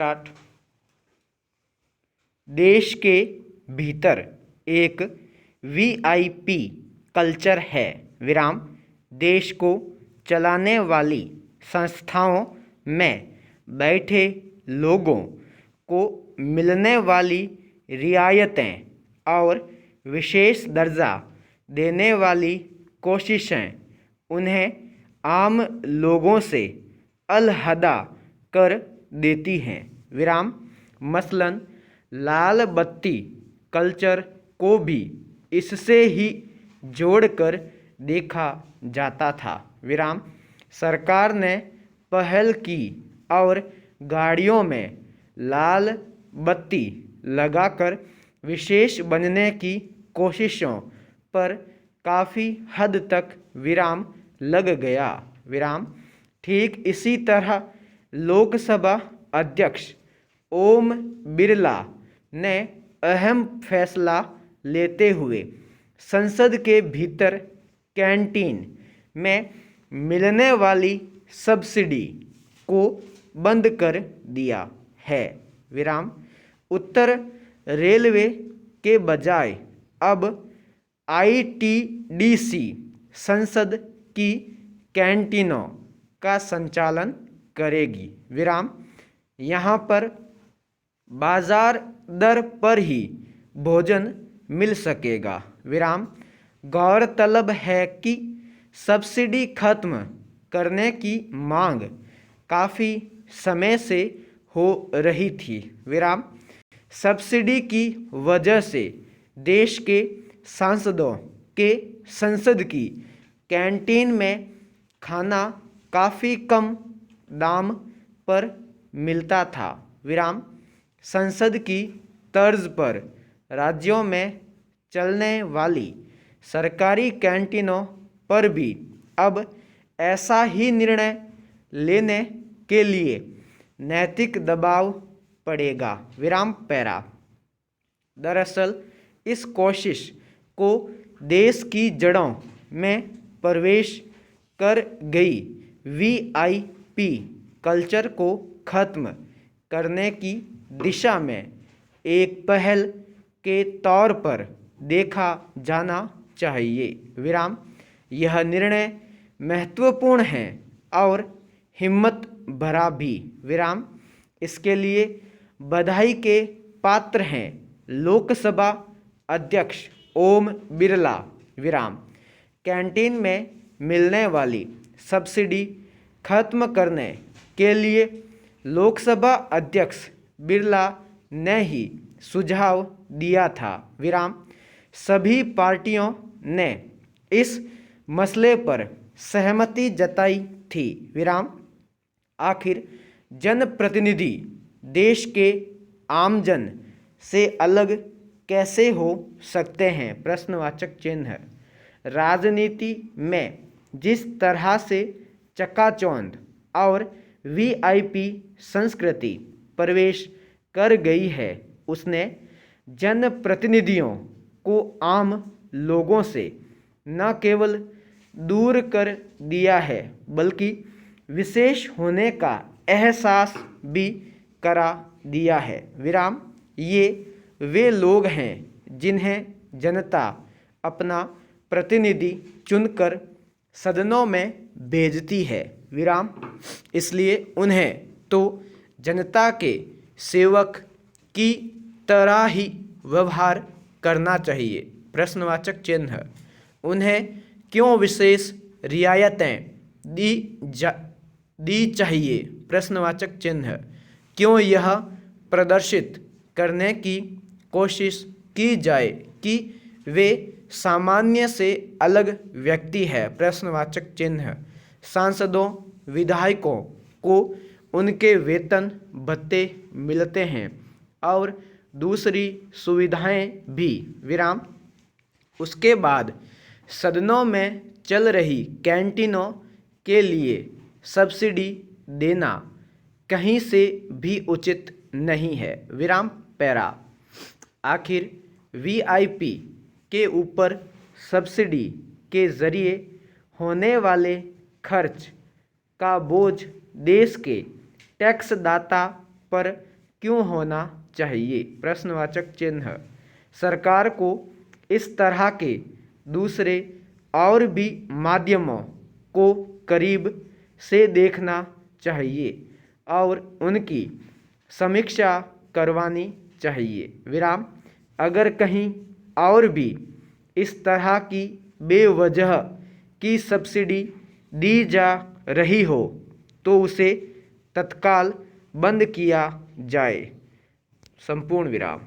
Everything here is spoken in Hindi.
स्टार्ट। देश के भीतर एक वीआईपी कल्चर है। विराम। देश को चलाने वाली संस्थाओं में बैठे लोगों को मिलने वाली रियायतें और विशेष दर्जा देने वाली कोशिशें उन्हें आम लोगों से अलहदा कर देती हैं। विराम। मसलन लाल बत्ती कल्चर को भी इससे ही जोड़कर देखा जाता था। विराम। सरकार ने पहल की और गाड़ियों में लाल बत्ती लगाकर विशेष बनने की कोशिशों पर काफ़ी हद तक विराम लग गया। विराम। ठीक इसी तरह लोकसभा अध्यक्ष ओम बिरला ने अहम फैसला लेते हुए संसद के भीतर कैंटीन में मिलने वाली सब्सिडी को बंद कर दिया है। विराम। उत्तर रेलवे के बजाय अब आईटीडीसी संसद की कैंटीनों का संचालन करेगी। विराम। यहाँ पर बाजार दर पर ही भोजन मिल सकेगा। विराम। गौरतलब है कि सब्सिडी खत्म करने की मांग काफ़ी समय से हो रही थी। विराम। सब्सिडी की वजह से देश के सांसदों के संसद की कैंटीन में खाना काफ़ी कम दाम पर मिलता था। विराम। संसद की तर्ज पर राज्यों में चलने वाली सरकारी कैंटीनों पर भी अब ऐसा ही निर्णय लेने के लिए नैतिक दबाव पड़ेगा। विराम पैरा। दरअसल इस कोशिश को देश की जड़ों में प्रवेश कर गई वीआईपी कल्चर को खत्म करने की दिशा में एक पहल के तौर पर देखा जाना चाहिए। विराम। यह निर्णय महत्वपूर्ण है और हिम्मत भरा भी। विराम। इसके लिए बधाई के पात्र हैं लोकसभा अध्यक्ष ओम बिरला। विराम। कैंटीन में मिलने वाली सब्सिडी खत्म करने के लिए लोकसभा अध्यक्ष बिरला ने ही सुझाव दिया था। विराम। सभी पार्टियों ने इस मसले पर सहमति जताई थी। विराम। आखिर जनप्रतिनिधि देश के आमजन से अलग कैसे हो सकते हैं? प्रश्नवाचक चिन्ह। राजनीति में जिस तरह से चकाचौंध और वीआईपी संस्कृति प्रवेश कर गई है उसने जनप्रतिनिधियों को आम लोगों से न केवल दूर कर दिया है बल्कि विशेष होने का एहसास भी करा दिया है। विराम। ये वे लोग हैं जिन्हें जनता अपना प्रतिनिधि चुनकर सदनों में भेजती है। विराम। इसलिए उन्हें तो जनता के सेवक की तरह ही व्यवहार करना चाहिए। प्रश्नवाचक चिन्ह। उन्हें क्यों विशेष रियायतें दी चाहिए? प्रश्नवाचक चिन्ह। क्यों यह प्रदर्शित करने की कोशिश की जाए कि वे सामान्य से अलग व्यक्ति है? प्रश्नवाचक चिन्ह। सांसदों विधायकों को उनके वेतन भत्ते मिलते हैं और दूसरी सुविधाएं भी। विराम। उसके बाद सदनों में चल रही कैंटीनों के लिए सब्सिडी देना कहीं से भी उचित नहीं है। विराम पैरा। आखिर वीआईपी के ऊपर सब्सिडी के जरिए होने वाले खर्च का बोझ देश के टैक्सदाता पर क्यों होना चाहिए? प्रश्नवाचक चिन्ह। सरकार को इस तरह के दूसरे और भी माध्यमों को करीब से देखना चाहिए और उनकी समीक्षा करवानी चाहिए। विराम। अगर कहीं और भी इस तरह की बेवजह की सब्सिडी दी जा रही हो तो उसे तत्काल बंद किया जाए। संपूर्ण विराम।